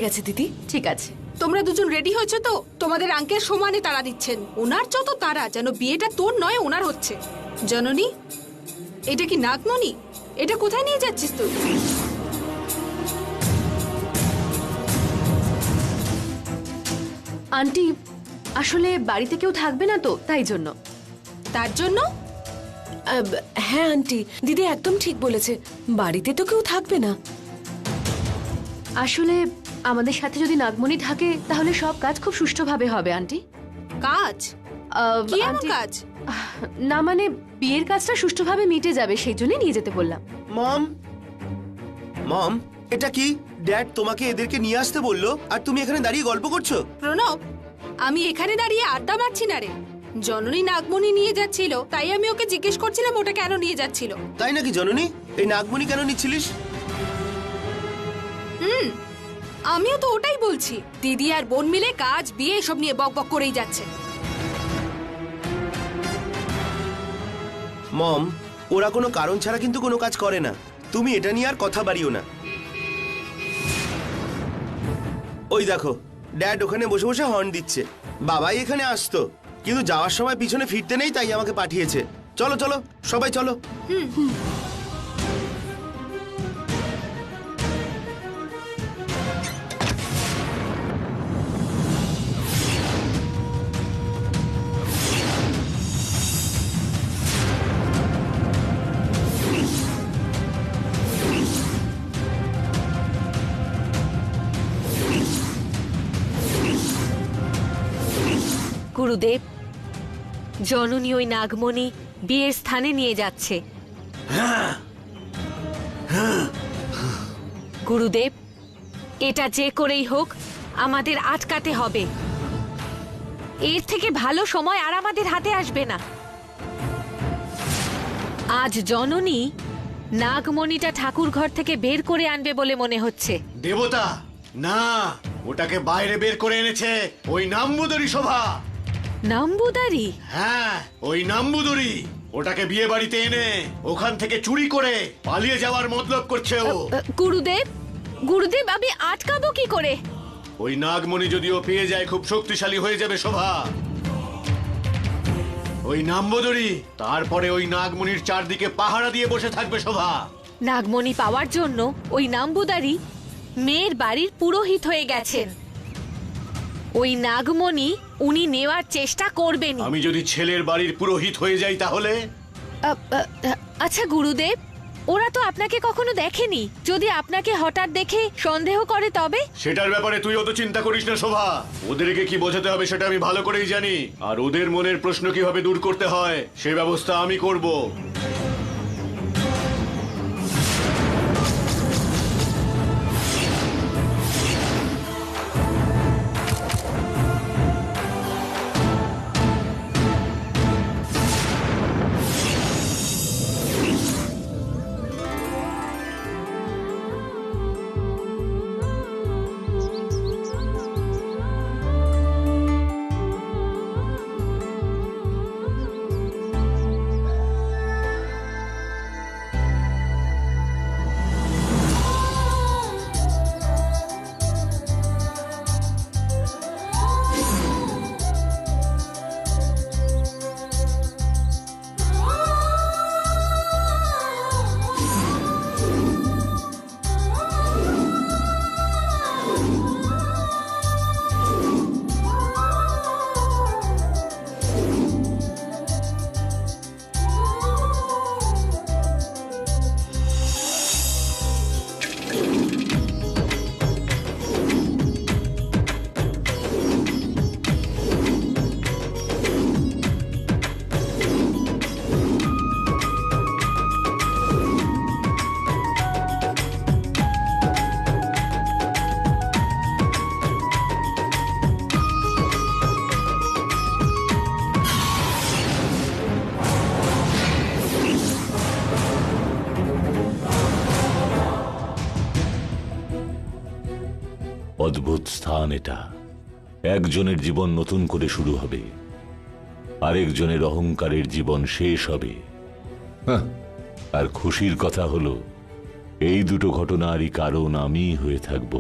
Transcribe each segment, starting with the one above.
গেছে দিদি। ঠিক আছে। তোমরা দুজন রেডি হয়েছো তো? তোমাদের আঙ্কেল সমানে তাড়া দিচ্ছেন। ওনার যত তাড়া, যেন বিয়েটা তোর নয় ওনার হচ্ছে। জননী, এটা কি নাগমণি? এটা কোথায় নিয়ে যাচ্ছিস তুই? আন্টি, আসলে বাড়িতে কেউ থাকবে না তো, তাই জন্য। তার জন্য? হ্যাঁ আন্টি, দিদি একদম ঠিক বলেছে, বাড়িতে তো কেউ থাকবে না। আসলে আমাদের সাথে যদি নাগমণি থাকে তাহলে সব কাজ খুব সুষ্ঠুভাবে হবে আন্টি। কাজ? কি এমন আন্টি, কাজ? না মানে বিয়ের কাজটা সুষ্ঠুভাবে মিটে যাবে, সেই জন্যই নিয়ে যেতে বললাম। মম, মম, এটা কি? ড্যাড তোমাকে এদেরকে নিয়ে আসতে বললো আর তুমি এখানে দাঁড়িয়ে গল্প করছো? প্রণব, আমি এখানে দাঁড়িয়ে আড্ডা মারছি না রে। জননী নাগমণি নিয়ে যাচ্ছিল, তাই আমি ওকে জিজ্ঞেস করছিলাম ওটা কেন নিয়ে যাচ্ছিল। তাই নাকি জননী? এই নাগমণি কেন নিচ্ছিলিস? আমিও তো ওটাই বলছি। দিদি আর বোন মিলে কাজ, বিয়ে এসব নিয়ে বক বক করেই যাচ্ছে। মম, ওরা কোনো কারণ ছাড়া কিন্তু কোনো কাজ করে না। তুমি এটা নিয়ে আর কথা বাড়িও না। ওই দেখো, ড্যাড ওখানে বসে বসে হর্ন দিচ্ছে। বাবাই এখানে আসতো, কিন্তু যাওয়ার সময় পিছনে ফিরতে নেই, তাই আমাকে পাঠিয়েছে। চলো চলো সবাই চলো। গুরুদেব, জননী ওই নাগমণি বিয়ের স্থানে নিয়ে যাচ্ছে। গুরুদেব, এটা যে করেই হোক আমাদের আটকাতে হবে। এর থেকে ভালো সময় আর আমাদের হাতে আসবে না। আজ জননী নাগমণিটা ঠাকুর ঘর থেকে বের করে আনবে বলে মনে হচ্ছে। দেবতা না, ওটাকে বাইরে বের করে এনেছে ওই নাম্বুদরি শোভা। নাম্বুদারি? হ্যাঁ, ওই নাম্বুদরি ওটাকে বিয়ে বাড়িতে এনে ওখান থেকে চুরি করে পালিয়ে যাওয়ার মতলব করছে ও। গুরুদেব, গুরুদেব আমি আটকাবো কি করে? ওই নাগমণি যদিও পেয়ে যায় খুব শক্তিশালী হয়ে যাবে শোভা। ওই নাম্বুদরি তারপরে ওই নাগমণির চারদিকে পাহারা দিয়ে বসে থাকবে শোভা। নাগমণি পাওয়ার জন্য ওই নাম্বুদারি মেয়ের বাড়ির পুরোহিত হয়ে গেছেন। ওই নাগমণি উনি নেওয়ার চেষ্টা করবেন। আমি যদি ছেলের বাড়ির পুরোহিত হয়ে যাই তাহলে? আচ্ছা গুরুদেব, ওরা তো আপনাকে কখনো দেখেনি। যদি আপনাকে হঠাৎ দেখে সন্দেহ করে তবে? সেটার ব্যাপারে তুই অত চিন্তা করিস না শোভা। ওদেরকে কি বোঝাতে হবে সেটা আমি ভালো করেই জানি, আর ওদের মনের প্রশ্ন কিভাবে দূর করতে হয় সে ব্যবস্থা আমি করব। অদ্ভুত স্থান এটা। একজনের জীবন নতুন করে শুরু হবে, আরেকজনের অহংকারের জীবন শেষ হবে। আর খুশির কথা হলো এই দুটো ঘটনারই কারণ আমি হয়ে থাকব।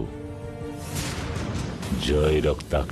জয় রক্তাক্ষ।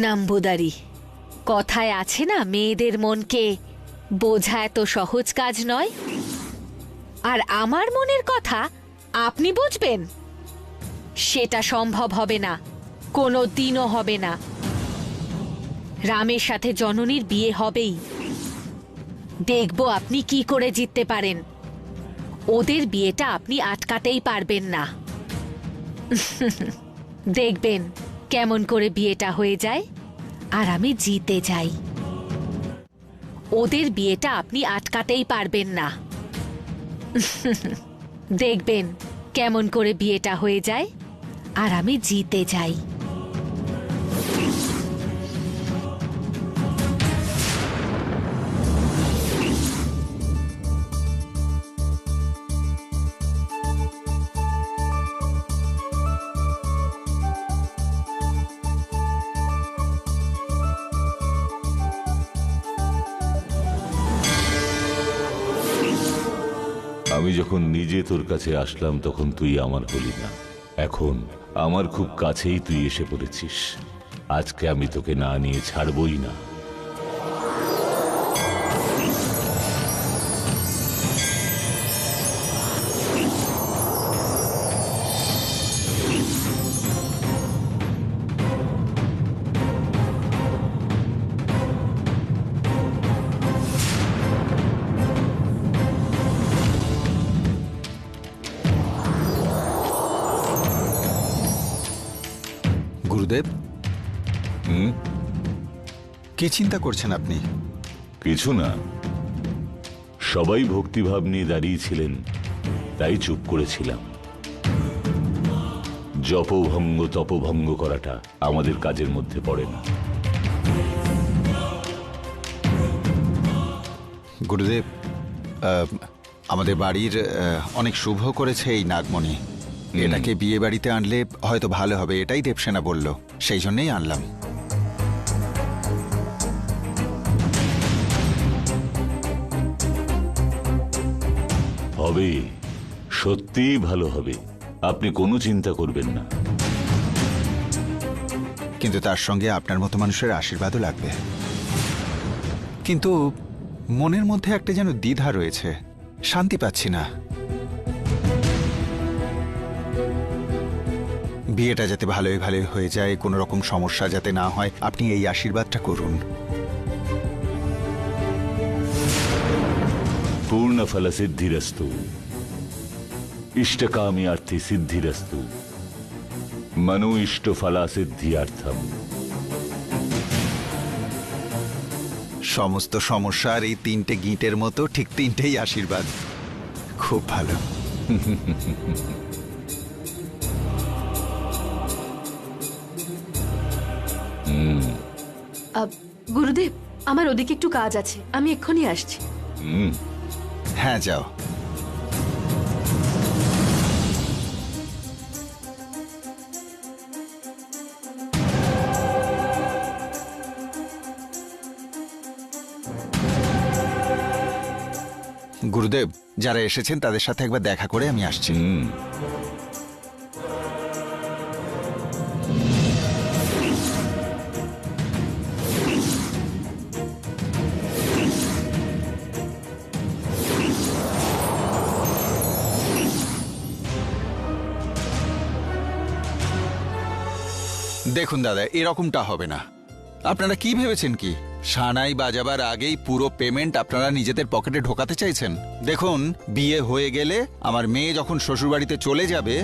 নাম্বুদারি, কথায় আছে না, মেয়েদের মনকে বোঝা এত সহজ কাজ নয়। আর আমার মনের কথা আপনি বুঝবেন সেটা সম্ভব হবে না, কোনো দিনও হবে না। রামের সাথে জননীর বিয়ে হবেই। দেখব আপনি কি করে জিততে পারেন। ওদের বিয়েটা আপনি আটকাতেই পারবেন না। দেখবেন কেমন করে বিয়েটা হয়ে যায় আর আমি জিতে যাই। ওদের বিয়েটা আপনি আটকাতেই পারবেন না। দেখবেন কেমন করে বিয়েটা হয়ে যায় আর আমি জিতে যাই। আমি যখন নিজে তোর কাছে আসলাম তখন তুই আমার হলি না। এখন আমার খুব কাছেই তুই এসে পড়েছিস। আজকে আমি তোকে না নিয়ে ছাড়বই না। গুরুদেব, কি চিন্তা করছেন আপনি? কিছু না, সবাই ভক্তিভাব নিয়ে দাঁড়িয়েছিলেন তাই চুপ করেছিলাম। জপভঙ্গ তপভঙ্গ করাটা আমাদের কাজের মধ্যে পড়ে না। গুরুদেব, আমাদের বাড়ির অনেক শুভ করেছে এই নাগমণি। এটাকে বিয়ে বাড়িতে আনলে হয়তো ভালো হবে, এটাই দেবসেনা বলল, সেই জন্যই আনলাম। হবে, সত্যিই ভালো হবে, আপনি কোনো চিন্তা করবেন না। কিন্তু তার সঙ্গে আপনার মতো মানুষের আশীর্বাদও লাগবে। কিন্তু মনের মধ্যে একটা যেন দ্বিধা রয়েছে, শান্তি পাচ্ছি না। বিয়েটা যাতে ভালোই ভালোই হয়ে যায়, কোনো রকম সমস্যা যাতে না হয়, আপনি এই আশীর্বাদটা করুন। পূর্ণ ফল সিদ্ধিরস্তু, ইষ্টকামী অর্থে সিদ্ধিরস্তু, মনো ইষ্ট ফলা সিদ্ধিয়ার্থম। সমস্ত সমস্যার এই 3টে গিঁটের মতো ঠিক 3টেই আশীর্বাদ। খুব ভালো। গুরুদেব, আমার ওদিকে একটু কাজ আছে, আমি এক্ষুনি আসছি। হ্যাঁ, যাও। গুরুদেব, যারা এসেছেন তাদের সাথে একবার দেখা করে আমি আসছি। দেখুন দাদা, এরকমটা হবে না। আপনারা কি ভেবেছেন কি সানাই বাজাবার আগেই পুরো পেমেন্ট আপনারা নিজেদের পকেটে ঢোকাতে চাইছেন? দেখুন, বিয়ে হয়ে গেলে আমার মেয়ে যখন শ্বশুরবাড়িতে চলে যাবে,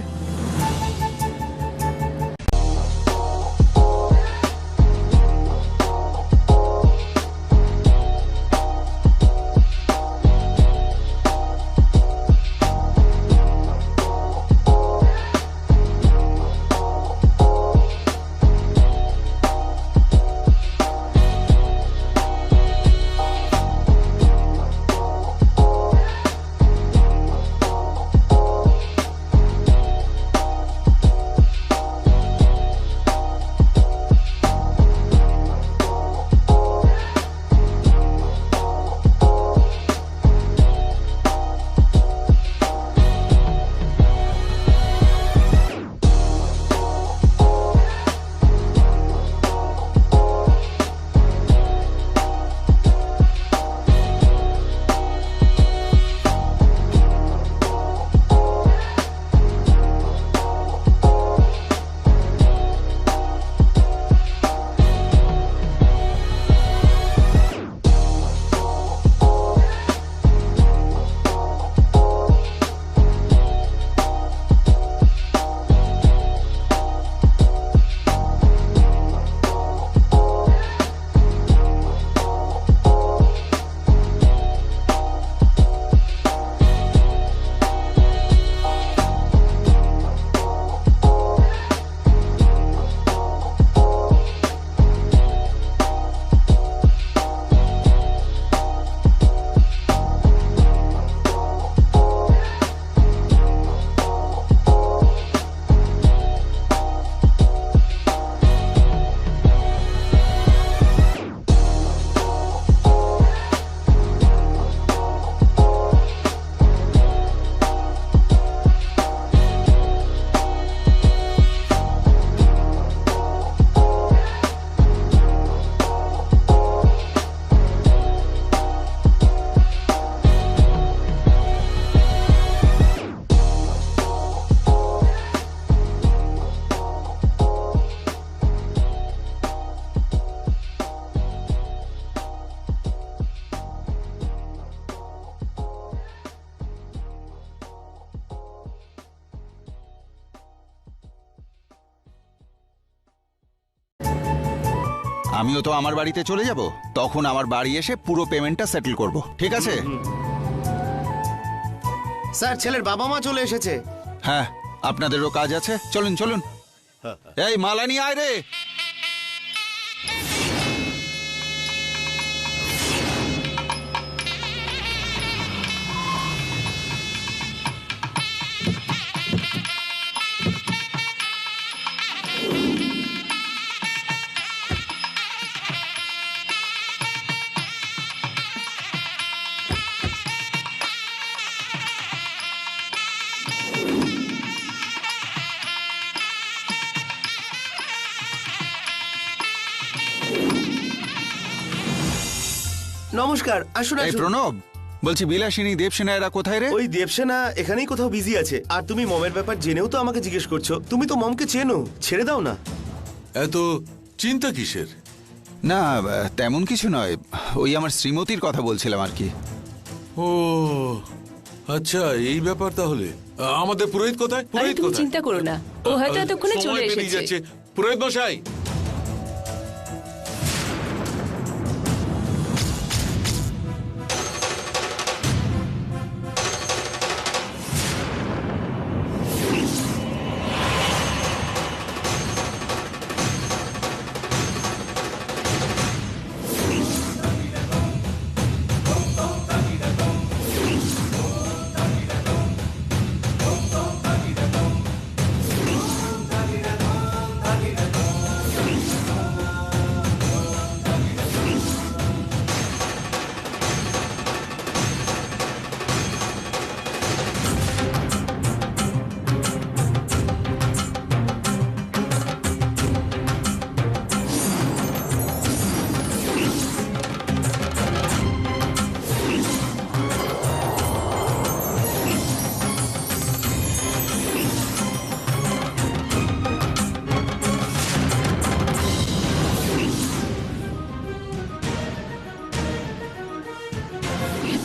আমিও তো আমার বাড়িতে চলে যাব, তখন আমার বাড়ি এসে পুরো পেমেন্টটা সেটেল করব, ঠিক আছে? স্যার, ছেলের বাবা মা চলে এসেছে। হ্যাঁ, আপনাদেরও কাজ আছে, চলুন চলুন। এই মালা নিয়ে আয় রে। নমস্কার, আসুন এই আসুন। প্রণব, বলছি বিলাসিনী দেবসেনা এরা কোথায় রে? ওই দেবসেনা এখানেই কোথাও বিজি আছে। আর তুমি মমের ব্যাপার জেনেও তো আমাকে জিজ্ঞেস করছো। তুমি তো মমকে চেনো, ছেড়ে দাও না। এত চিন্তা কিসের? না তেমন কিছু নয়, ওই আমার শ্রীমতীর কথা বলছিলাম আর কি। ও আচ্ছা, এই ব্যাপার তাহলে। আমাদের পুরোহিত কোথায়? আরে পুরোহিত তুমি কোথায়? চিন্তা করো না, ও হয়তো এতক্ষণে সময় চলে পেরিয়ে এসেছে। যাচ্ছে। পুরোহিত মশাই,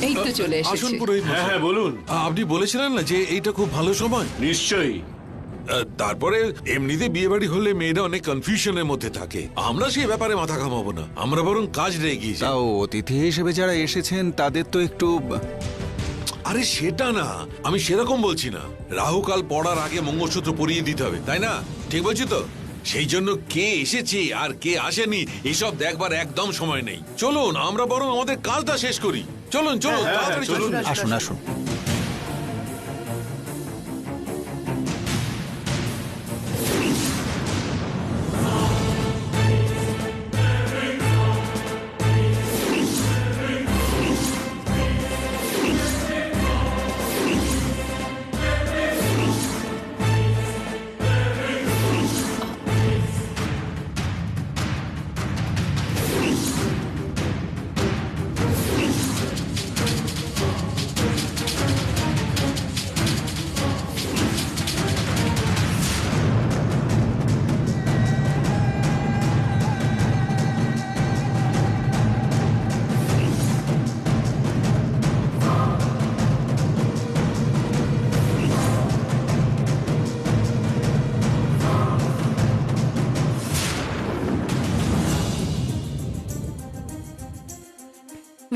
এই তো চলে আসুন এসেছে। পুরোহিত মশাই। হ্যাঁ বলুন। আপনি বলেছিলেন না যে এইটা খুব ভালো সময়। নিশ্চয়ই। তারপরে এমনিতে বিয়ে বাড়ি হলে মেয়েরা অনেক কনফিউশনের মধ্যে থাকে। আমরা সেই ব্যাপারে মাথা ঘামাবো না, আমরা বরং কাজ এগিয়ে যাই। তাও অতিথি হিসেবে যারা এসেছেন তাদের তো একটু আরে সেটা না, আমি সেরকম বলছি না। রাহুকাল পড়ার আগে মঙ্গলসূত্র পরিয়ে দিতে হবে, তাই না? ঠিক বলছি তো? সেই জন্য কে এসেছে আর কে আসেনি এসব দেখবার একদম সময় নেই। চলুন আমরা বরং আমাদের কাজটা শেষ করি। চলুন চলুন, তাড়াতাড়ি চলুন। আসুন আসুন।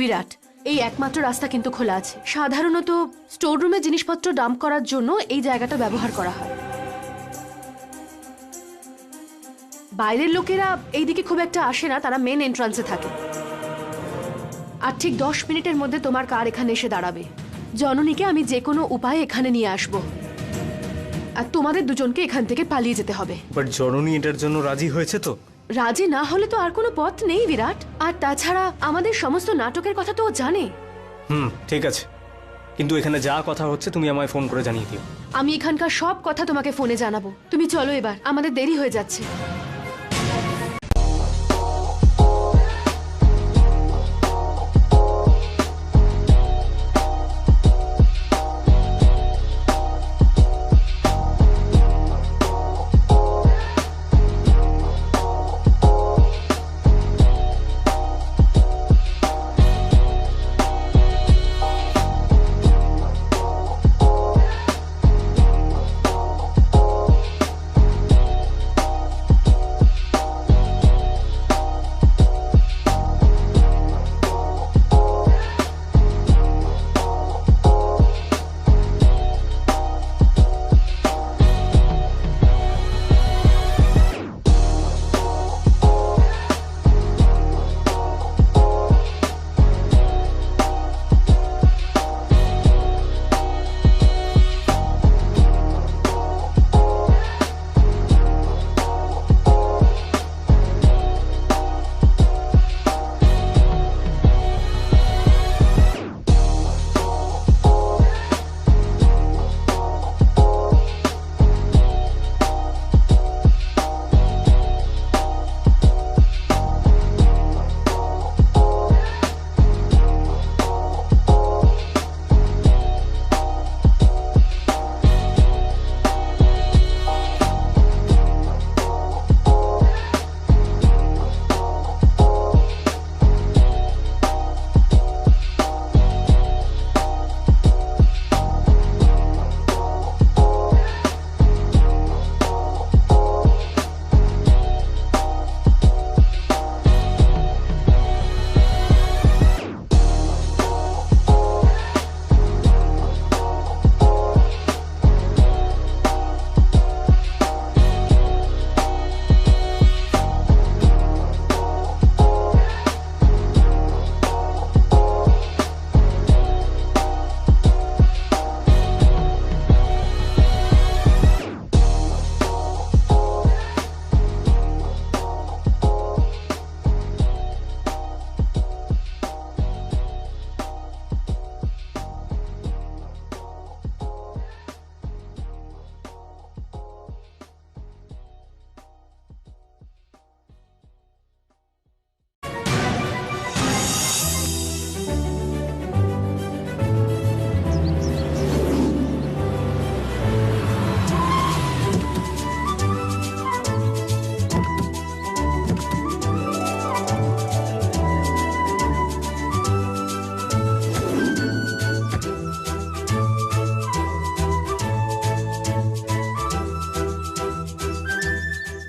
বিরাট, এই একমাত্র রাস্তা কিন্তু খোলা আছে। সাধারণত স্টোর রুমে জিনিসপত্র ডাম্প করার জন্য এই জায়গাটা ব্যবহার করা হয়। বাইরের লোকেরা এইদিকে খুব একটা আসে না, তারা মেন এন্ট্রান্সে থাকে। আর ঠিক 10 মিনিটের মধ্যে তোমার কার এখানে এসে দাঁড়াবে। জননীকে আমি যে কোনো উপায়ে এখানে নিয়ে আসব, আর তোমাদের দুজনকে এখান থেকে পালিয়ে যেতে হবে। বাট জননী এটার জন্য রাজি হয়েছে তো? রাজি না হলে তো আর কোনো পথ নেই বিরাট। আর তাছাড়া আমাদের সমস্ত নাটকের কথা তো ও জানে। ঠিক আছে, কিন্তু এখানে যা কথা হচ্ছে তুমি আমায় ফোন করে জানিয়ে দিও। আমি এখানকার সব কথা তোমাকে ফোনে জানাবো। তুমি চলো এবার, আমাদের দেরি হয়ে যাচ্ছে।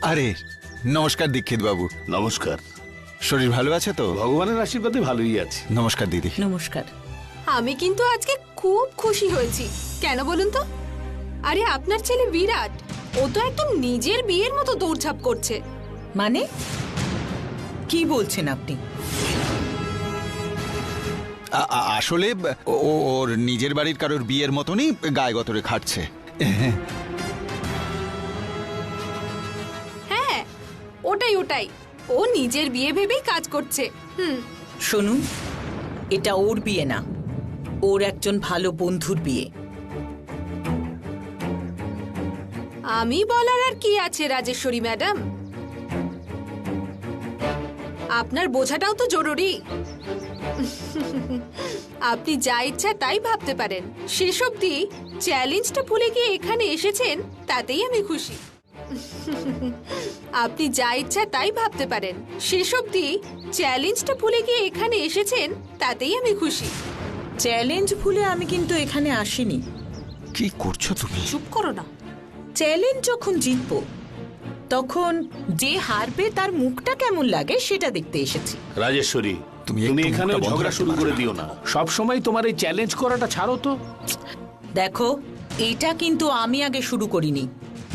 আরে নমস্কার দীক্ষিত বাবু। নমস্কার। শরীর ভালো আছে তো? ভগবানের আশীর্বাদে ভালোই আছে। নমস্কার দিদি। নমস্কার। আমি কিন্তু আজকে খুব খুশি হয়েছি। কেন বলুন তো? আরে আপনার ছেলে বিরাট, ও তো একদম নিজের বিয়ের মতো দৌড়ঝাঁপ করছে। মানে কি বলছেন আপনি? আসলে ওর নিজের বাড়ির কারোর বিয়ের মতনই গায়ে গতরে খাটছে। হ্যাঁ, ওটাই ওটাই, ও নিজের বিয়ে ভেবেই কাজ করছে। শুনুন, এটা ওর বিয়ে না, ওর একজন ভালো বন্ধুর বিয়ে। আমি বলার আর কি আছে রাজেশ্বরী ম্যাডাম? আপনার বোঝাটাও তো জরুরি। আপনি যা ইচ্ছা তাই ভাবতে পারেন। শেষ অবধি চ্যালেঞ্জটা ভুলে গিয়ে এখানে এসেছেন, তাতেই আমি খুশি। আপনি যা ইচ্ছা তাই ভাবতে পারেন। শেষ অবধি চ্যালেঞ্জটা ভুলে গিয়ে এখানে এসেছেন, তাতেই আমি খুশি। চ্যালেঞ্জ ভুলে আমি কিন্তু এখানে আসিনি। কি করছো তুমি? চুপ করো না। চ্যালেঞ্জ যখন জিতবো তখন যে হারবে তার মুখটা কেমন লাগে সেটা দেখতে এসেছি। রাজেশ্বরী, তুমি তুমি একটু এখানে মুখটা বন্ধ ঝগড়া রাখতে শুরু করে পারো না? দিও না। সব সময় তোমার এই চ্যালেঞ্জ করাটা ছাড়ো তো। দেখো, এটা কিন্তু আমি আগে শুরু করিনি।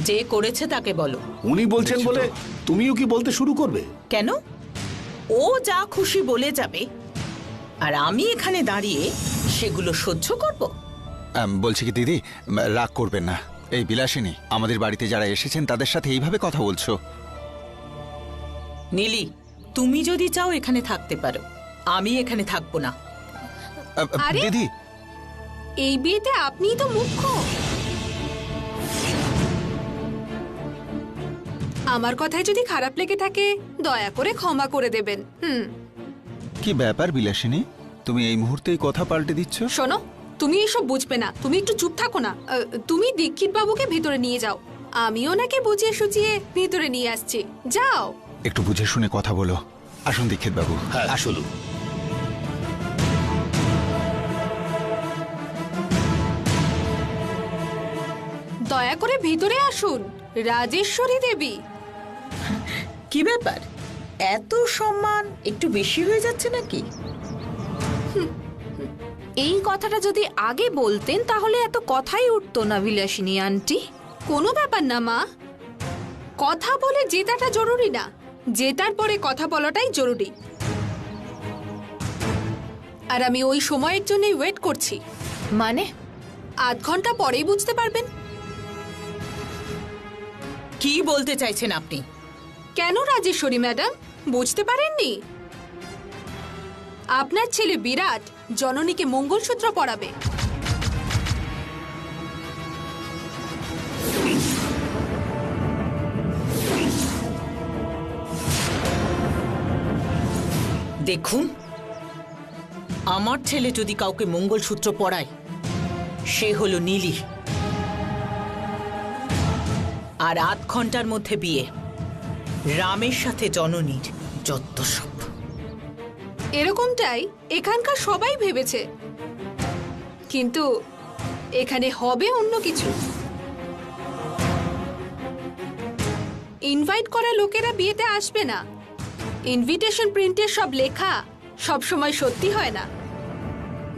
যে করেছে তাকে বলো। উনি বলছেন বলে তুমিও কি বলতে শুরু করবে? কেন? ও যা খুশি বলে যাবে আর আমি এখানে দাঁড়িয়ে সেগুলো সহ্য করব? বলছি কি দিদি, রাগ করবেন না। এই বিলাসিনী, আমাদের বাড়িতে যারা এসেছেন তাদের সাথে এইভাবে কথা বলছো। নীলি, তুমি যদি চাও এখানে থাকতে পারো, আমি এখানে থাকবো না। আরে! দিদি, এই বিয়েতে আপনিই তো মুখ্য। আমার কথায় যদি খারাপ লেগে থাকে দয়া করে ক্ষমা করে দেবেন। কি ব্যাপার বিলাসিনী, তুমি এই মুহূর্তেই কথা পাল্টে দিচ্ছ? শোনো, তুমি এসব বুঝবে না। তুমি একটু চুপ থাকো না। তুমি দীক্ষিত বাবুকে ভিতরে নিয়ে যাও। আমি ওনাকে বুঝিয়ে সুঝিয়ে ভিতরে নিয়ে আসছি। যাও। একটু বুঝে শুনে কথা বলো। আসুন দীক্ষিত বাবু। হ্যাঁ, আসলে দয়া করে ভিতরে আসুন রাজেশ্বরী দেবী। কি ব্যাপার, এত সম্মান একটু বেশি হয়ে যাচ্ছে নাকি? এই কথাটা যদি আগে বলতেন তাহলে এত কথাই উঠতো না বিলাসিনী আন্টি। কোনো ব্যাপার না মা, কথা বলে জেতাটা জরুরি না, জেতার পরে কথা বলাটাই জরুরি। আর আমি ওই সময়ের জন্যই ওয়েট করছি। মানে? আধ ঘন্টা পরেই বুঝতে পারবেন। কি বলতে চাইছেন আপনি? কেন রাজেশ্বরী ম্যাডাম, বুঝতে পারেননি? আপনার ছেলে বিরাট জননীকে মঙ্গলসূত্র পরাবে। দেখুন, আমার ছেলে যদি কাউকে মঙ্গলসূত্র পরায় সে হলো নীলি। আর আধ ঘন্টার মধ্যে বিয়ে রামের সাথে জননীর। যত সব। এরকমটাই এখানকার সবাই ভেবেছে, কিন্তু এখানে হবে অন্য কিছু। ইনভাইট করা লোকেরা বিয়েতে আসবে না। ইনভিটেশন প্রিন্টের সব লেখা সব সময় সত্যি হয় না।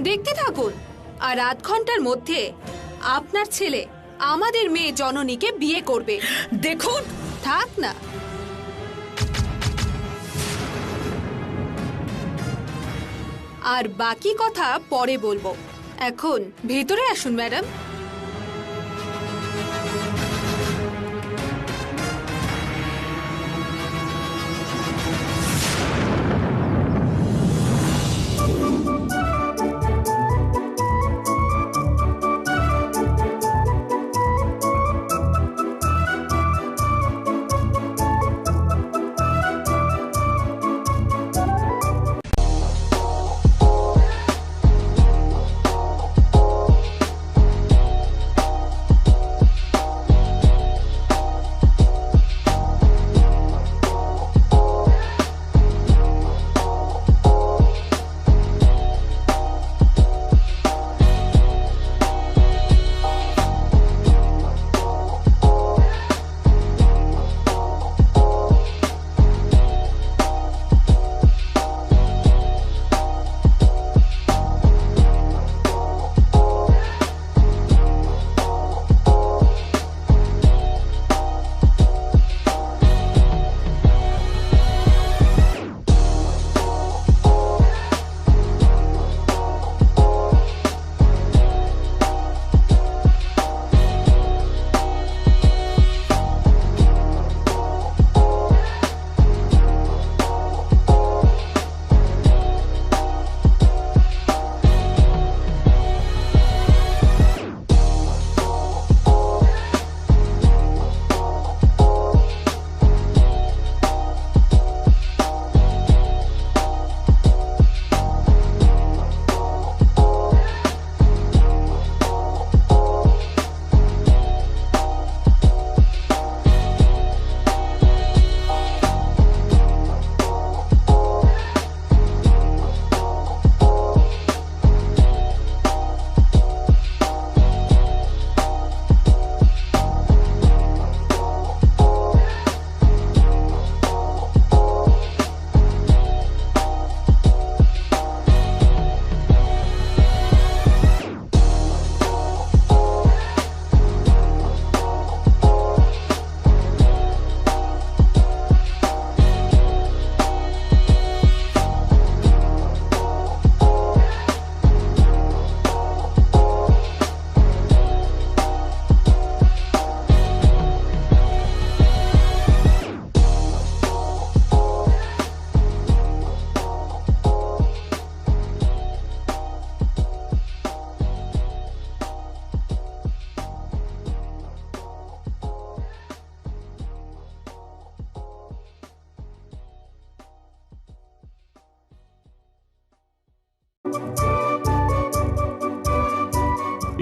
দেখতে থাকুন, আর আধ ঘন্টার মধ্যে আপনার ছেলে আমাদের মেয়ে জননীকে বিয়ে করবে। দেখুন, থাক না। আর বাকি কথা পরে বলবো। এখন ভেতরে আসুন ম্যাডাম।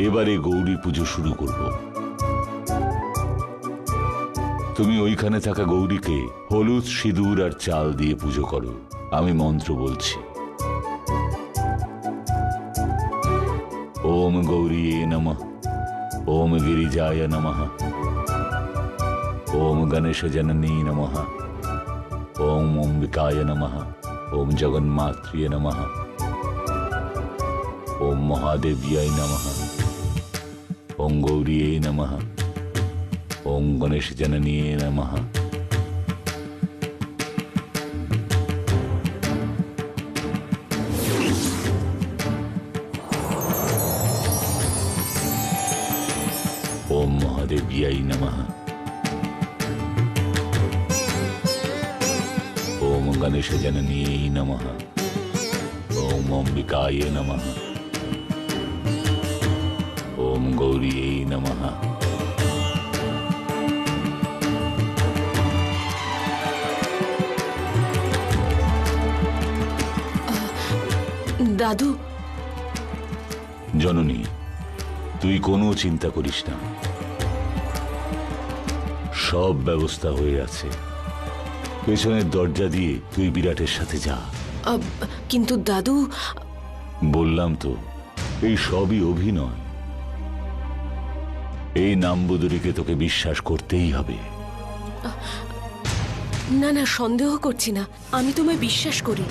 এবারে গৌরী পুজো শুরু করব। তুমি ওইখানে থাকা গৌরীকে হলুদ, সিঁদুর আর চাল দিয়ে পুজো করো। আমি মন্ত্র বলছি। ওম গৌরীয়ে নমঃ, ওম গিরিজায় নমঃ, ওম গণেশ জননী নমঃ, ওম অম্বিকায় নমঃ, ওম জগন্মাত্রিয়ে নমঃ, ওম মহাদেব্যায় নমঃ, ওম গৌরীয়ে নমঃ, ওম গণেশ জননী নমঃ। ওম মহাদেব্যায় নমঃ, ওম গণেশ জননী নমঃ, ওম অম্বিকায় নমঃ, ওম গৌরীয়ে নমঃ। দাদু, জননী, তুই কোনো চিন্তা করিস না, সব ব্যবস্থা হয়ে আছে। পেছনের দরজা দিয়ে তুই বিরাটের সাথে যা। কিন্তু দাদু, বললাম তো, এই সবই অভিনয়। এই নামবুদুরিকে তোকে বিশ্বাস করতেই হবে। না না, সন্দেহ করছি না, আমি তোমায় বিশ্বাস করি।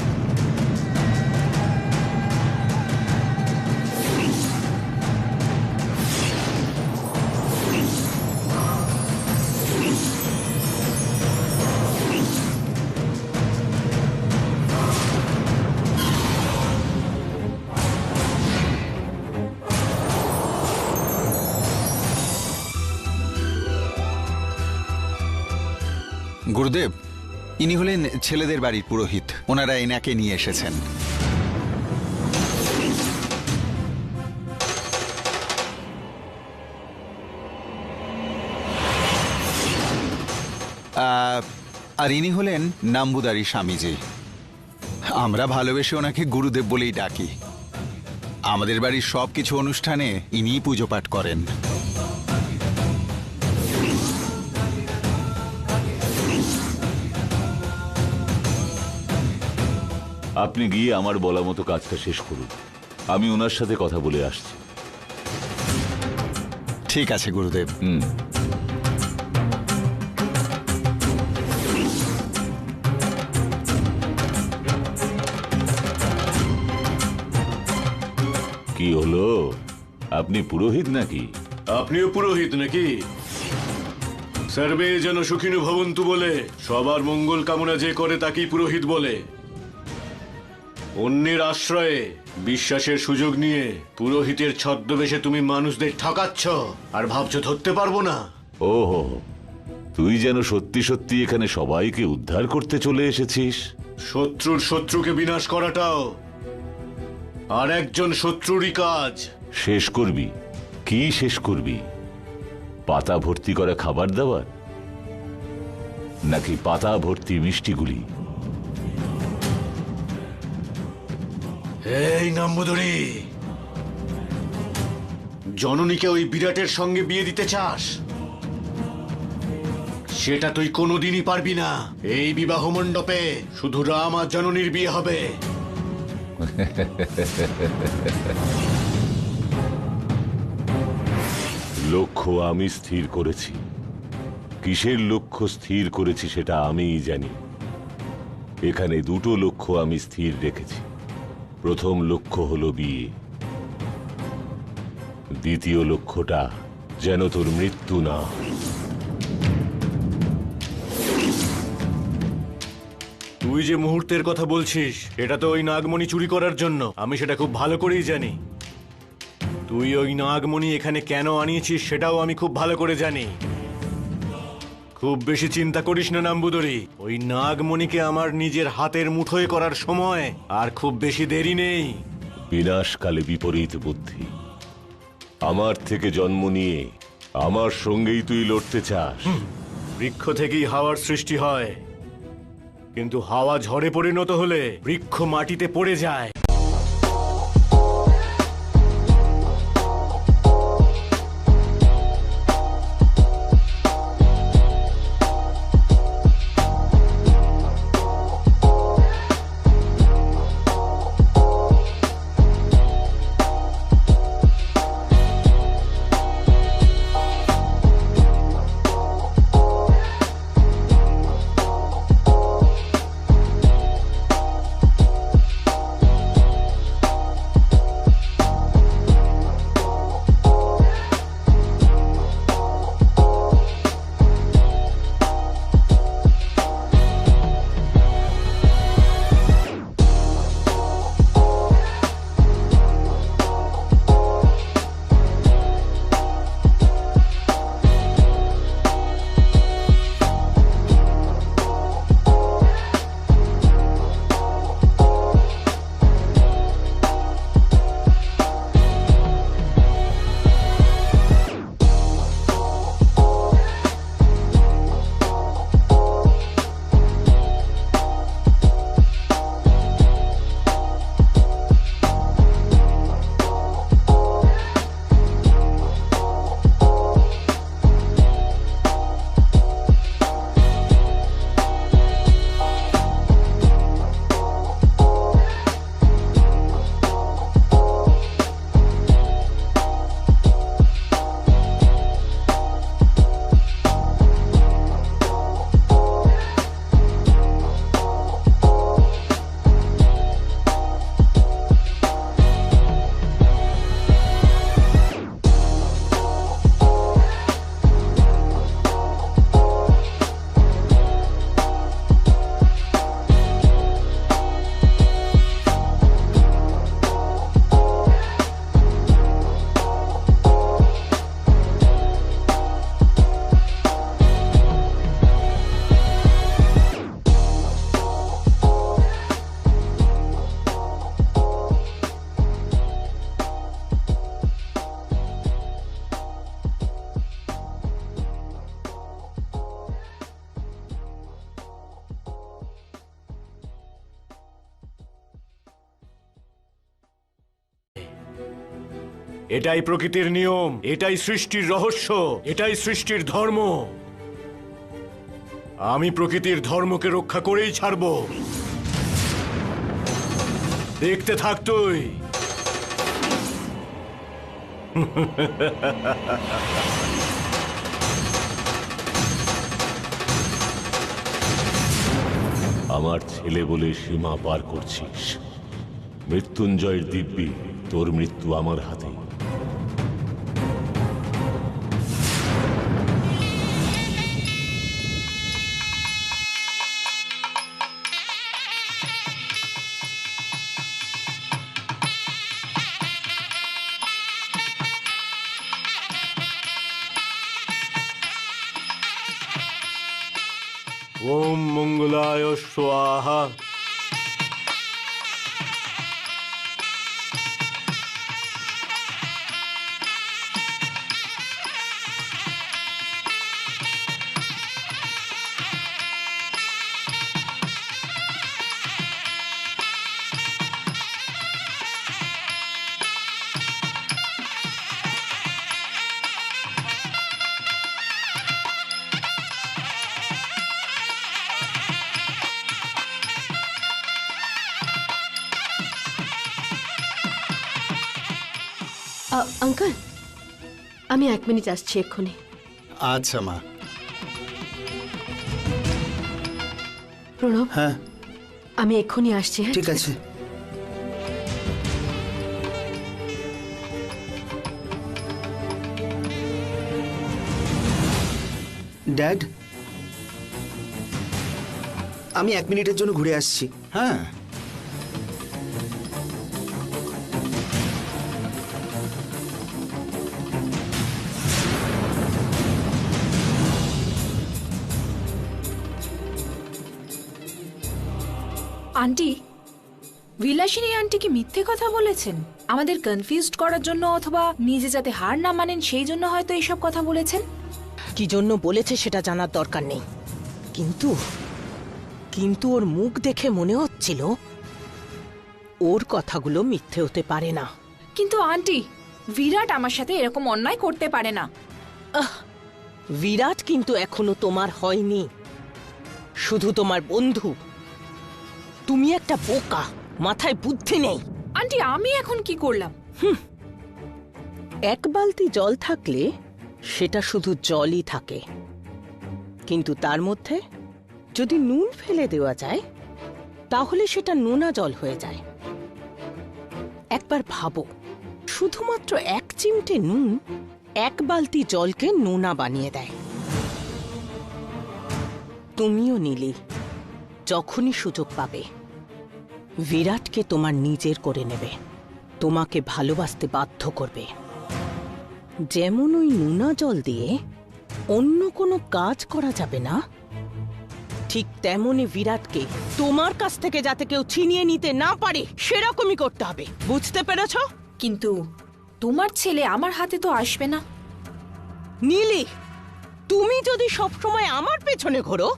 গুরুদেব, ইনি হলেন ছেলেদের বাড়ির পুরোহিত। ওনারা এনাকে নিয়ে এসেছেন। আর ইনি হলেন নাম্বুদারি স্বামীজি। আমরা ভালোবেসে ওনাকে গুরুদেব বলেই ডাকি। আমাদের বাড়ির সব কিছু অনুষ্ঠানে ইনিই পুজো পাঠ করেন। আপনি গিয়ে আমার বলা মতো কাজটা শেষ করুন, আমি ওনার সাথে কথা বলে আসছি। ঠিক আছে গুরুদেব। কি হলো, আপনি পুরোহিত নাকি? আপনিও পুরোহিত নাকি? সর্বে যেন সুখিনু ভবন্তু বলে সবার মঙ্গল কামনা যে করে তাকেই পুরোহিত বলে। অন্যের আশ্রয়ে বিশ্বাসের সুযোগ নিয়ে পুরোহিতের ছদ্মবেশে তুমি মানুষদের ঠকাচ্ছ আর ভাবছো ধরতে পারবো না। ওহো, তুই যেন সত্যি সত্যি এখানে সবাইকে উদ্ধার করতে চলে এসেছিস। শত্রুর শত্রুকে বিনাশ করাটাও আর একজন শত্রুরই কাজ। শেষ করবি? কি শেষ করবি? পাতা ভর্তি করা খাবার দাবার, নাকি পাতা ভর্তি মিষ্টিগুলি? এই নাম্বুদরি, জননীকে ওই বিরাটের সঙ্গে বিয়ে দিতে চাস? সেটা তুই কোনোদিনই পারবি না। এই বিবাহ মণ্ডপে শুধু রাম আর জননীর বিয়ে হবে। লক্ষ্য আমি স্থির করেছি। কিসের লক্ষ্য স্থির করেছি সেটা আমিই জানি। এখানে দুটো লক্ষ্য আমি স্থির রেখেছি। প্রথম লক্ষ্য হলো বিয়ে, দ্বিতীয় লক্ষ্যটা যেন তোর মৃত্যু না। তুই যে মুহূর্তের কথা বলছিস এটা তো ওই নাগমণি চুরি করার জন্য। আমি সেটা খুব ভালো করেই জানি। তুই ওই নাগমণি এখানে কেন আনিয়েছিস সেটাও আমি খুব ভালো করে জানি। খুব বেশি চিন্তা করিস না নাম্বুদরি, ওই নাগমণিকে আমার নিজের হাতের মুঠোয় করার সময় আর খুব বেশি দেরি নেই। বিনাশকালে বিপরীত বুদ্ধি। আমার থেকে জন্ম নিয়ে আমার সঙ্গেই তুই লড়তে চাস? বৃক্ষ থেকেই হাওয়ার সৃষ্টি হয়, কিন্তু হাওয়া ঝড়ে পরিণত হলে বৃক্ষ মাটিতে পড়ে যায়। এটাই প্রকৃতির নিয়ম, এটাই সৃষ্টির রহস্য, এটাই সৃষ্টির ধর্ম। আমি প্রকৃতির ধর্মকে রক্ষা করেই ছাড়ব। দেখতে থাক তুই। আমার ছেলে বলে সীমা পার করছিস। মৃত্যুঞ্জয়ের দিব্যি, তোর মৃত্যু আমার হাতে। ওম মঙ্গলায় স্বাহা। আঙ্কেল, আমি 1 মিনিট আসছি এক্ষুনি। আচ্ছা মা। প্রণব, হ্যাঁ আমি এক্ষুনি আসছি। হ্যাঁ, ঠিক আছে। ড্যাড, আমি 1 মিনিটের জন্য ঘুরে আসছি। হ্যাঁ, আন্টি, বিলাসিনী আন্টি কি মিথ্যে কথা বলেছেন? আমাদের কনফিউজড করার জন্য, অথবা নিজে যাতে হার না মানেন সেই জন্য হয়তো এইসব কথা বলেছেন। কি জন্য বলেছে সেটা জানার দরকার নেই, কিন্তু কিন্তু ওর মুখ দেখে মনে হচ্ছিল ওর কথাগুলো মিথ্যে হতে পারে না। কিন্তু আন্টি, বিরাট আমার সাথে এরকম অন্যায় করতে পারে না। বিরাট কিন্তু এখনো তোমার হয়নি, শুধু তোমার বন্ধু। তুমি একটা বোকা, মাথায় বুদ্ধি নেই। আন্টি, আমি এখন কি করলাম? এক বালতি জল থাকলে সেটা শুধু জলই থাকে, কিন্তু তার মধ্যে যদি নুন ফেলে দেওয়া যায় তাহলে সেটা নোনা জল হয়ে যায়। একবার ভাবো, শুধুমাত্র 1 চিমটে নুন 1 বালতি জলকে নোনা বানিয়ে দেয়। তুমিও নীলি, যখনই সুযোগ পাবে বিরাটকে তোমার নিজের করে নেবে, তোমাকে ভালোবাসতে বাধ্য করবে। যেমন ওই নোনা জল দিয়ে অন্য কোনো কাজ করা যাবে না, ঠিক তেমনই বিরাটকে তোমার কাছ থেকে যাতে কেউ ছিনিয়ে নিতে না পারে সেরকমই করতে হবে। বুঝতে পেরেছ? কিন্তু তোমার ছেলে আমার হাতে তো আসবে না। নীলি, তুমি যদি সবসময় আমার পেছনে ঘোরো,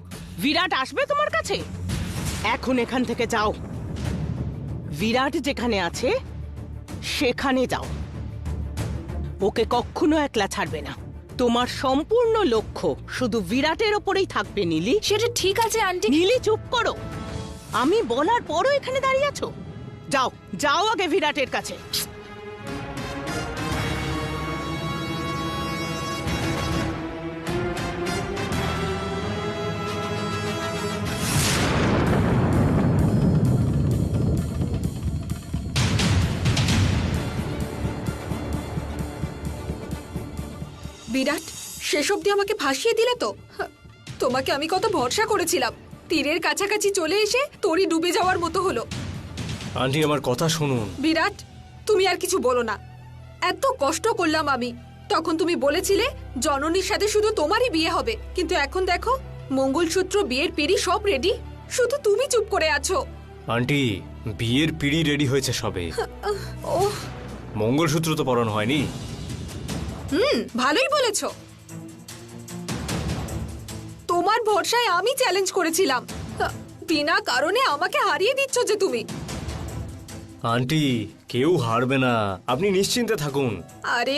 বিরাট আসবে তোমার কাছে? এখন এখান থেকে যাও, বিরাট যেখানে আছে সেখানে যাও। ওকে কখনো একলা ছাড়বে না। তোমার সম্পূর্ণ লক্ষ্য শুধু বিরাটের ওপরেই থাকবে নীলি। সেটা ঠিক আছে আন্টি। নীলি, চুপ করো। আমি বলার পরও এখানে দাঁড়িয়ে আছো? যাও, যাও আগে বিরাটের কাছে। বিরাট, শেষ অবধি আমাকে ভাসিয়ে দিলে তো। তোমাকে আমি কত ভরসা করেছিলাম, তীরের কাছাকাছি চলে এসে তোরই ডুবে যাওয়ার মতো হলো। আন্টি, আমার কথা শুনুন। বিরাট, তুমি আর কিছু বলো না। এত কষ্ট করলাম আমি, তখন তুমি বলেছিলে জননীর সাথে শুধু তোমারই বিয়ে হবে, কিন্তু এখন দেখো মঙ্গলসূত্র, বিয়ের পিঁড়ি সব রেডি, শুধু তুমি চুপ করে আছো। আন্টি, বিয়ের পিঁড়ি রেডি হয়েছে সবে, ওহ, মঙ্গলসূত্র তো পরানো হয়নি। ভালোই বলেছো। তোমার ভরসায় আমি চ্যালেঞ্জ করেছিলাম, বিনা কারণে আমাকে হারিয়ে দিচ্ছ যে তুমি। আন্টি কেউ হারবে না, আপনি নিশ্চিন্তে থাকুন। আরে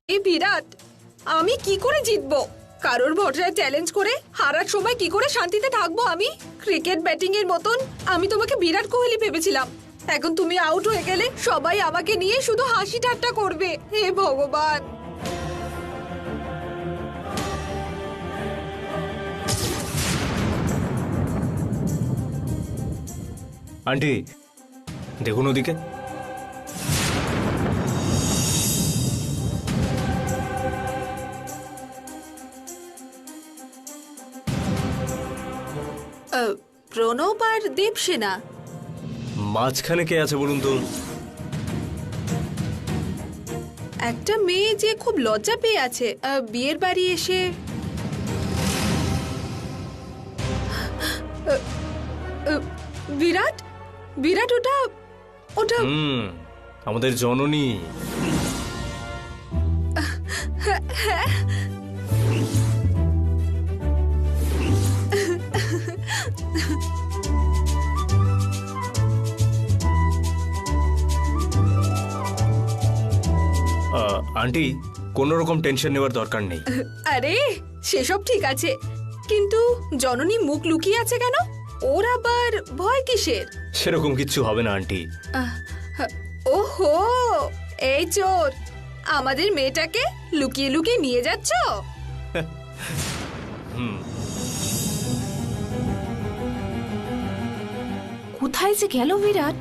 এই বিরাট, আমি কি করে জিতবো? কারোর ভরসায় চ্যালেঞ্জ করে হারার সময় কি করে শান্তিতে থাকবো আমি? ক্রিকেট ব্যাটিং এর মতন আমি তোমাকে বিরাট কোহলি ভেবেছিলাম, এখন তুমি আউট হয়ে গেলে সবাই আমাকে নিয়ে শুধু হাসি ঠাট্টা করবে। হে ভগবান! আন্টি দেখুন ওদিকে। প্রণব আর দেবসেনা মাঝখানে কে আছে বলুন তো? একটা মেয়ে যে খুব লজ্জা পেয়ে আছে বিয়ের বাড়ি এসে। বিরাট, বিরাট ওটা ওটা আমাদের জননী। আন্টি কোনো রকম টেনশন নেওয়ার দরকার নেই। আরে সেসব ঠিক আছে, কিন্তু জননী মুখ লুকিয়ে আছে কেন? ওর আবার ভয় কিসের? সেরকম কিচ্ছু হবে না আন্টি। ওহো, এই চোর আমাদের মেয়েটাকে লুকিয়ে লুকিয়ে নিয়ে যাচ্ছ? কোথায় যে গেল বিরাট?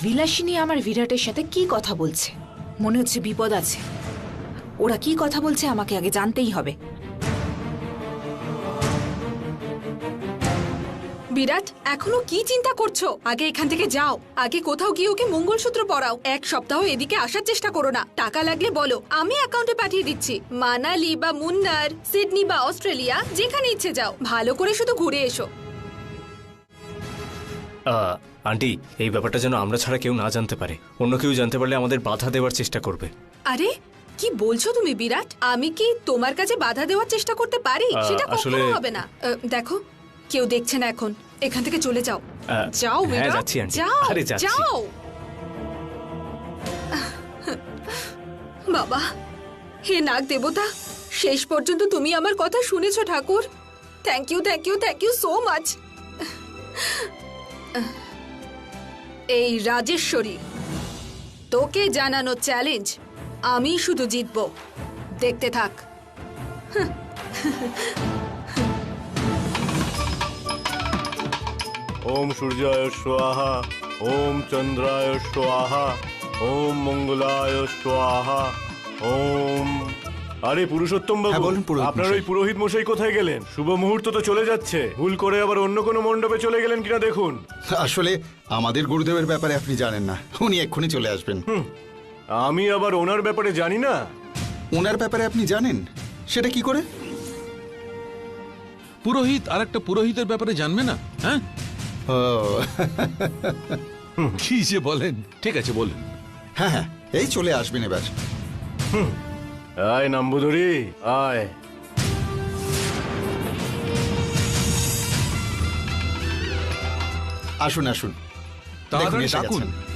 বিলাসিনী আমার বিরাটের সাথে কি কথা বলছে? মনে হচ্ছে বিপদ আছে। ওরা কি কথা বলছে আমাকে আগে জানতেই হবে। বিরাট, এখনো কি চিন্তা করছো? আগে এখান থেকে যাও। আগে কোথাও গিয়ে ওকে মঙ্গলসূত্র পরাও। এক সপ্তাহ এদিকে আসার চেষ্টা করো না। টাকা লাগলে বলো, আমি অ্যাকাউন্টে পাঠিয়ে দিচ্ছি। মানালি বা মুন্নার, সিডনি বা অস্ট্রেলিয়া, যেখানে ইচ্ছে যাও। ভালো করে শুধু ঘুরে এসো। আন্টি, এই ব্যাপারটা যেন আমরা ছাড়া কেউ না জানতে পারে। অন্য কেউ জানতে পারলে আমাদের বাধা দেওয়ার চেষ্টা করবে। আরে কি বলছো তুমি বিরাট? আমি কি তোমার কাছে বাধা দেওয়ার চেষ্টা করতে পারি? সেটা কখনো হবে না। দেখো, কেউ দেখছে না এখন। এখান থেকে চলে যাও। যাও হ্যাঁ, বিরাট, যাচ্ছি আন্টি। যাও, আরে, যাচ্ছি। যাও। বাবা, হে নাগ দেবতা, শেষ পর্যন্ত তুমি আমার কথা শুনেছো ঠাকুর। Thank you, thank you, thank you so much. এই রাজেশ্বরী, তোকে জানানো চ্যালেঞ্জ আমি শুধু জিতবো। দেখতে থাক। ওম সূর্যায় স্বাহা, ওম চন্দ্রায় স্বাহা, ওম মঙ্গলায় স্বাহা, ওম। আরে পুরুষোত্তম হ্যাঁ, বাবু, বলুন, পুরোহিত আপনার মশাই। ওই পুরোহিত মশাই কোথায় গেলেন? শুভ মুহূর্ত তো চলে যাচ্ছে। ভুল করে আবার অন্য কোনো মণ্ডপে চলে গেলেন কিনা দেখুন। আসলে আমাদের গুরুদেবের ব্যাপারে আপনি জানেন না, উনি এক্ষুনি চলে আসবেন। আমি আবার ওনার ব্যাপারে জানি না। ওনার ব্যাপারে আপনি জানেন? সেটা কি করে? পুরোহিত আর একটা পুরোহিতের ব্যাপারে জানবে না? হ্যাঁ, ও, কি যে বলেন। ঠিক আছে, বলুন। হ্যাঁ হ্যাঁ, এই চলে আসবেন এবার। আয় নাম্বুধরি, আয়। আসুন আসুন, তাড়াতাড়ি দেখুন, এসে ডাকুন। গেছেন।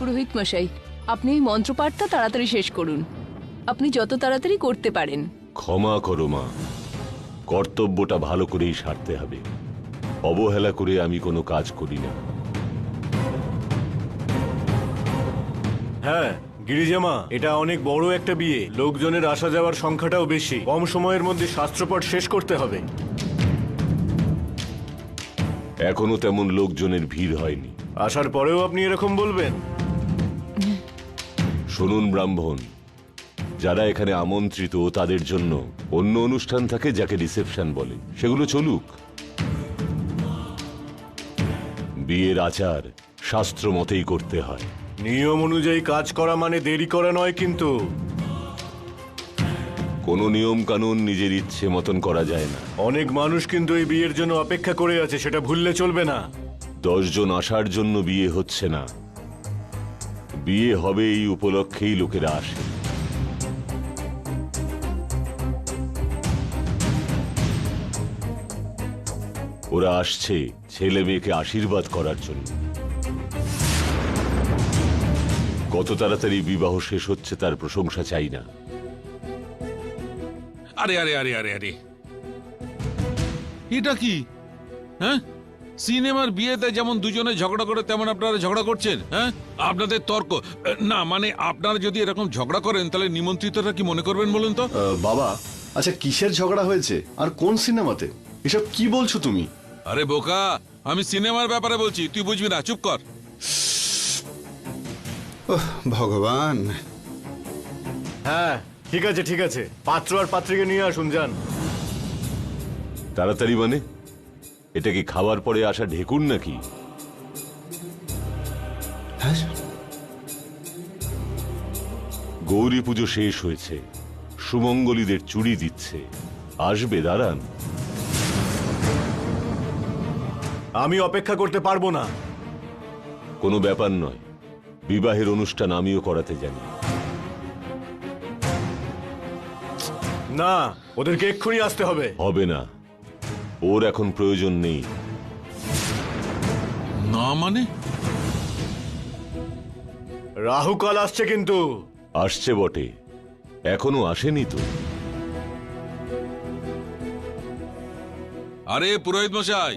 পুরোহিত মশাই, আপনি এই মন্ত্রপাঠটা তাড়াতাড়ি শেষ করুন। আপনি যত তাড়াতাড়ি করতে পারেন। ক্ষমা করো মা, কর্তব্যটা ভালো করেই সারতে হবে। অবহেলা করে আমি কোনো কাজ করি না। হ্যাঁ গিরিজামা, এটা অনেক বড় একটা বিয়ে। লোকজনের আসা যাওয়ার সংখ্যাটাও বেশি। কম সময়ের মধ্যে শাস্ত্রপাঠ শেষ করতে হবে। এখনো তেমন লোকজনের ভিড় হয়নি। আসার পরেও আপনি এরকম বলবেন? শুনুন ব্রাহ্মণ, যারা এখানে আমন্ত্রিত তাদের জন্য অন্য অনুষ্ঠান থাকে যাকে রিসেপশন বলে, সেগুলো চলুক। বিয়ের আচার শাস্ত্র মতেই করতে হয়। নিয়ম অনুযায়ী কাজ করা মানে দেরি করা নয় কিন্তু। কোনো নিয়ম কানুন নিজের ইচ্ছে মতন করা যায় না। অনেক মানুষ কিন্তু এই বিয়ের জন্য অপেক্ষা করে আছে, সেটা ভুললে চলবে না। 10 জন আসার জন্য বিয়ে হচ্ছে না, বিয়ে হবে এই উপলক্ষেই লোকেরা আসে। ওরা আসছে ছেলে মেয়েকে আশীর্বাদ করার জন্য। কত তাড়াতাড়ি বিবাহ শেষ হচ্ছে তার প্রশংসা চাই না। আরে আরে আরে আরে আরে, এটা কি? হ্যাঁ, সিনেমার বিয়েতে যেমন দুজনে ঝগড়া করে তেমন আপনারা ঝগড়া করছেন? হ্যাঁ, আপনাদের তর্ক না, মানে আপনারা যদি এরকম ঝগড়া করেন তাহলে নিমন্ত্রিতরা কি মনে করবেন বলুন তো? বাবা, আচ্ছা কিসের ঝগড়া হয়েছে আর কোন সিনেমাতে? এসব কি বলছো তুমি? আরে বোকা, আমি সিনেমার ব্যাপারে বলছি, তুই বুঝবি না, চুপ কর। ভগবান। হ্যাঁ ঠিক আছে ঠিক আছে, পাত্র আর পাত্রীকে নিয়ে আসুন, যান। তাড়াতাড়ি মানে? এটা কি খাবার পরে আসা ঢেকুর নাকি? গৌরী পুজো শেষ হয়েছে, সুমঙ্গলীদের চুড়ি দিচ্ছে, আসবে, দাঁড়ান। আমি অপেক্ষা করতে পারবো না। কোনো ব্যাপার নয়, বিবাহের অনুষ্ঠান আমিও করাতে জানি। না, ওদেরকে এক্ষুনি আসতে হবে। হবে না, ওর এখন প্রয়োজন নেই। না মানে? রাহুকাল আসছে কিন্তু। আসছে বটে, এখনো আসেনি তো। আরে পুরোহিত মশাই,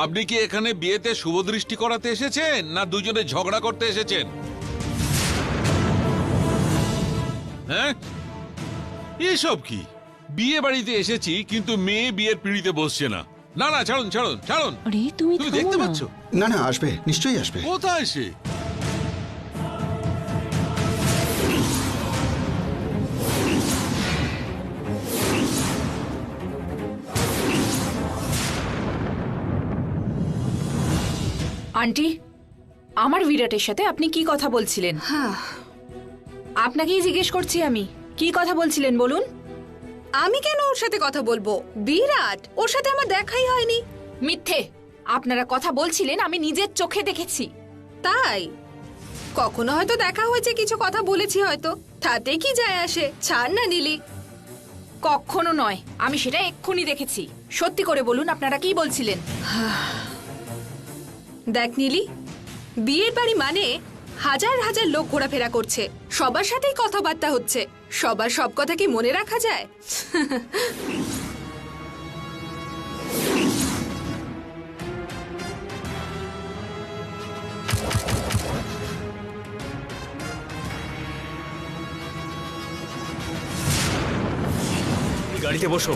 আপনি কি এখানে বিয়েতে শুভ দৃষ্টি করাতে এসেছেন না দুজনে ঝগড়া করতে এসেছেন? হ্যাঁ, এসব কি? বিয়ে বাড়িতে এসেছি কিন্তু মেয়ে বিয়ের পিঁড়িতে বসছে না। না না, ছাড়ুন ছাড়ুন ছাড়ুন। আরে তুমি দেখতে পাচ্ছ? না না, আসবে, নিশ্চয়ই আসবে। কোথায় সে? আন্টি, আমার বিরাটের সাথে আপনি কি কথা বলছিলেন? আপনাকেই জিজ্ঞেস করছি আমি, কি কথা বলছিলেন বলুন? আমি কেন ওর সাথে কথা বলবো? বিরাট, ওর সাথে আমার দেখাই হয়নি। মিথ্যে, আপনারা কথা বলছিলেন, আমি নিজের চোখে দেখেছি। তাই? কখনো হয়তো দেখা হয়েছে, কিছু কথা বলেছি হয়তো, তাতে কি যায় আসে? ছাড় না নীলি। কখনো নয়, আমি সেটা এক্ষুনি দেখেছি। সত্যি করে বলুন আপনারা কি বলছিলেন? দেখ নীলি, বিয়ের বাড়ি মানে হাজার হাজার লোক ঘোরাফেরা করছে, সবার সাথেই কথাবার্তা হচ্ছে, সবার সব কথা কি মনে রাখা যায়? গাড়িতে বসো।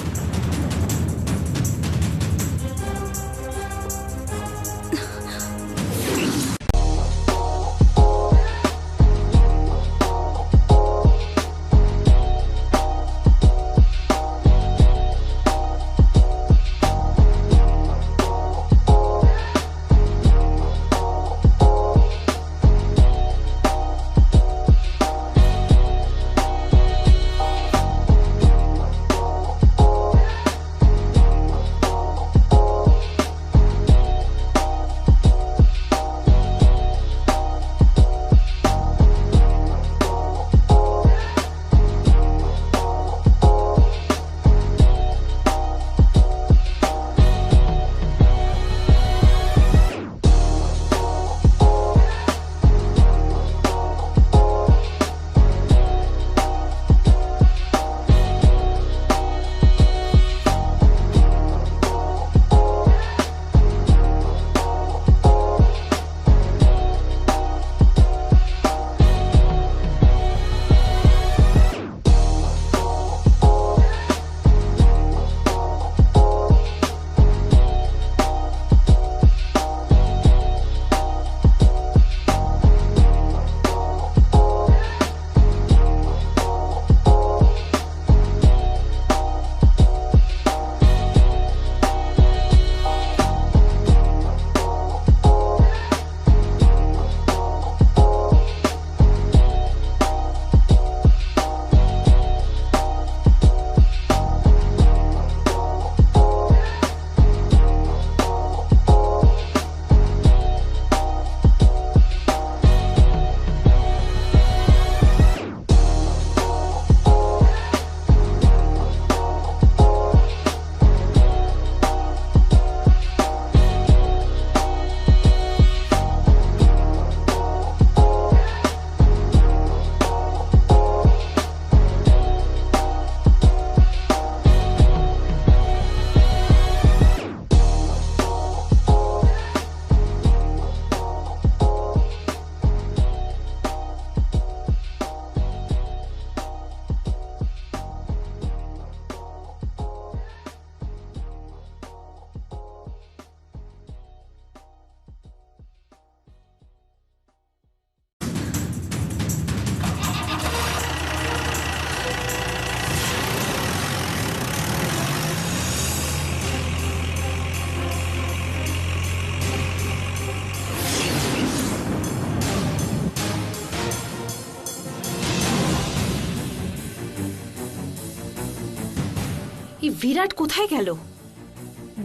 এই বিরাট কোথায় গেল?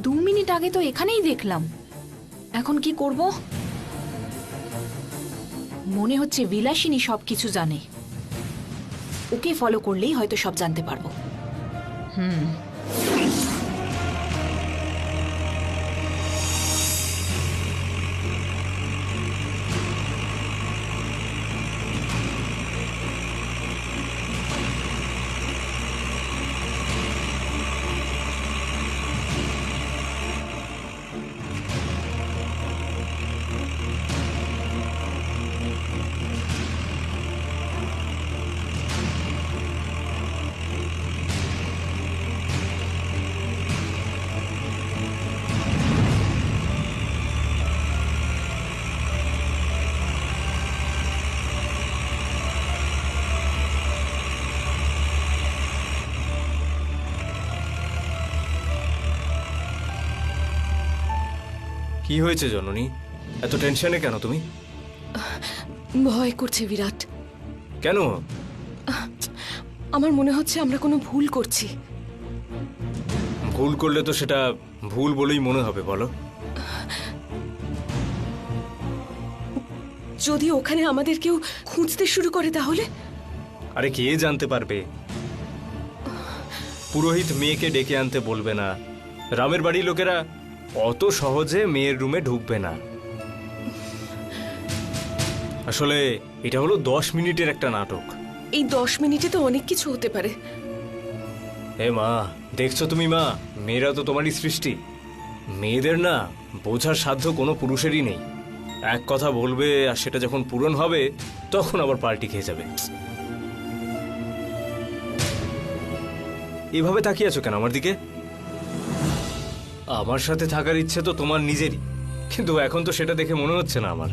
2 মিনিট আগে তো এখানেই দেখলাম। এখন কি করব? মনে হচ্ছে বিলাসিনী সবকিছু জানে। ওকে ফলো করলেই হয়তো সব জানতে পারবো। কি হয়েছে জননী? এত টেনশনে কেন তুমি? ভয় করছে বিরাট। কেন? আমার মনে হচ্ছে আমরা কোনো ভুল করছি। ভুল করলে তো সেটা ভুল বলেই মনে হবে, বলো। যদি ওখানে আমাদের কেউ খুঁজতে শুরু করে তাহলে? আরে কে জানতে পারবে? পুরোহিত মেয়েকে ডেকে আনতে বলবে না, রামের বাড়ির লোকেরা অত সহজে মেয়ের রুমে ঢুকবে না। আসলে এটা হলো 10 মিনিটের একটা নাটক। এই 10 মিনিটে তো অনেক কিছু হতে পারে। হে মা, দেখছো তুমি মা, মেয়েরা তো তোমারই সৃষ্টি। মেয়েদের না বোঝার সাধ্য কোনো পুরুষেরই নেই। এক কথা বলবে আর সেটা যখন পূরণ হবে তখন আবার পাল্টি খেয়ে যাবে। এভাবে তাকিয়ে আছো কেন আমার দিকে? আমার সাথে থাকার ইচ্ছে তো তোমার নিজেরই, কিন্তু এখন তো সেটা দেখে মনে হচ্ছে না আমার।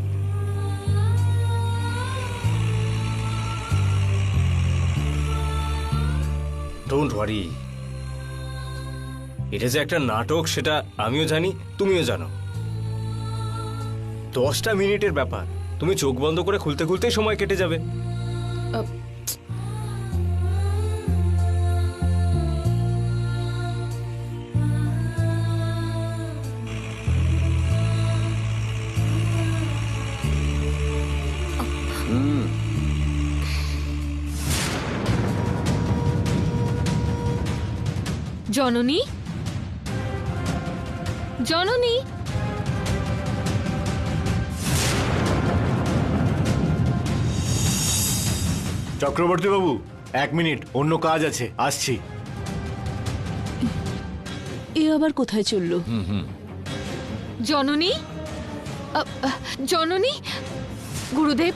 ডোন্ট ওয়ারি, এটা যে একটা নাটক সেটা আমিও জানি, তুমিও জানো। 10টা মিনিটের ব্যাপার, তুমি চোখ বন্ধ করে খুলতে খুলতেই সময় কেটে যাবে। জননী, জননী, চক্রবর্তী বাবু, 1 মিনিট, অন্য কাজ আছে, আসছি। এ আবার কোথায় চললো? জননী, জননী, গুরুদেব,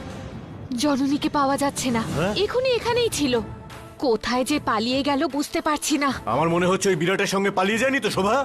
জননীকে পাওয়া যাচ্ছে না। এখনই এখানেই ছিল, কোথায় যে পালিয়ে গেল বুঝতে পারছি না। আমার মনে হচ্ছে ওই বিরাটের সঙ্গে পালিয়ে যায়নি তো শোভা?